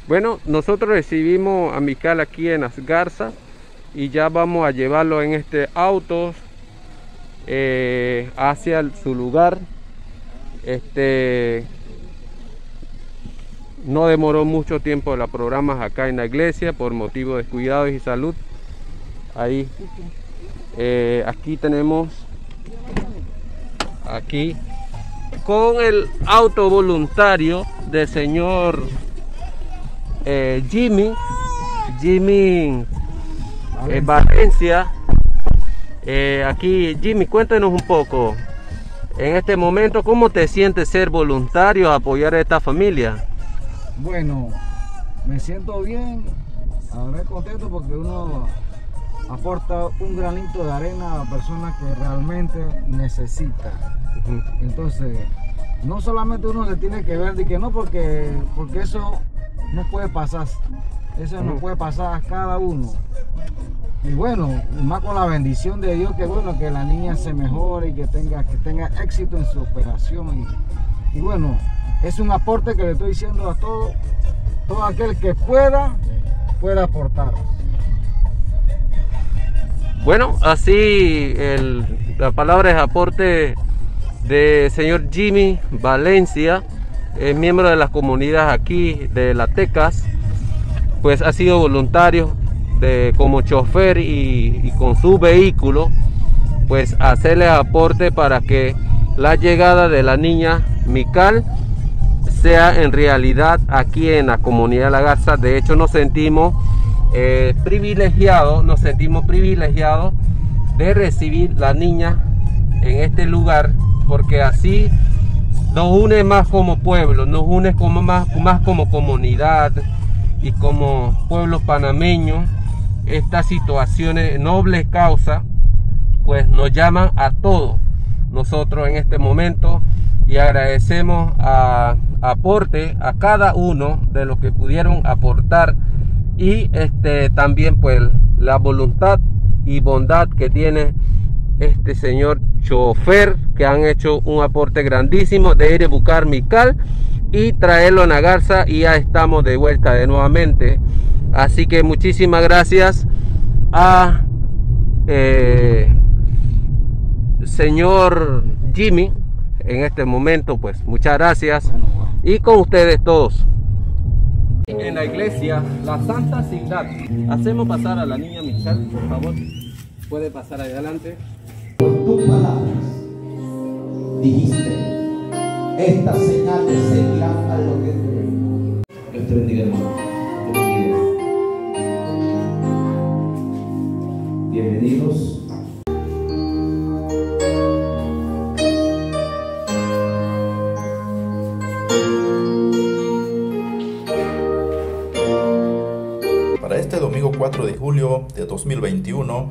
Bueno, nosotros recibimos a Mical aquí en Las Garzas y ya vamos a llevarlo en este auto hacia su lugar. No demoró mucho tiempo los programas acá en la iglesia por motivos de cuidados y salud. Ahí, aquí tenemos, aquí, con el auto voluntario del señor Jimmy Valencia. Aquí, Jimmy, cuéntanos un poco, en este momento, ¿cómo te sientes ser voluntario a apoyar a esta familia? Bueno, me siento bien, ahora contento porque uno aporta un granito de arena a la persona que realmente necesita. Entonces, no solamente uno se tiene que ver de que no, porque eso no puede pasar, eso no puede pasar a cada uno. Y bueno, más con la bendición de Dios, que bueno, que la niña se mejore y que tenga éxito en su operación. Y bueno, es un aporte que le estoy diciendo a todo aquel que pueda aportar. Bueno, así la palabra es aporte de señor Jimmy Valencia, miembro de la comunidad aquí de La Tecas. Pues ha sido voluntario como chofer y con su vehículo, pues hacerle aporte para que la llegada de la niña Mical sea en realidad aquí en la comunidad de La Garza. De hecho, nos sentimos privilegiados de recibir la niña en este lugar, porque así nos une más como pueblo, nos une más como comunidad y como pueblo panameño. Estas situaciones, nobles causas, pues nos llaman a todos nosotros en este momento, y agradecemos aporte a cada uno de los que pudieron aportar, y también pues la voluntad y bondad que tiene este señor chofer, que han hecho un aporte grandísimo de ir a buscar Mical y traerlo a La Garza, y ya estamos de vuelta de nuevamente. Así que muchísimas gracias a señor Jimmy en este momento. Pues muchas gracias, y con ustedes todos. En la iglesia La Santa Ciudad hacemos pasar a la niña Mical, por favor. Puede pasar adelante. Por tus palabras dijiste, estas señales seguirán a lo que creen. Dios te bendiga, hermano. Dios te bendiga. Bienvenidos. Para este domingo 4 de julio de 2021,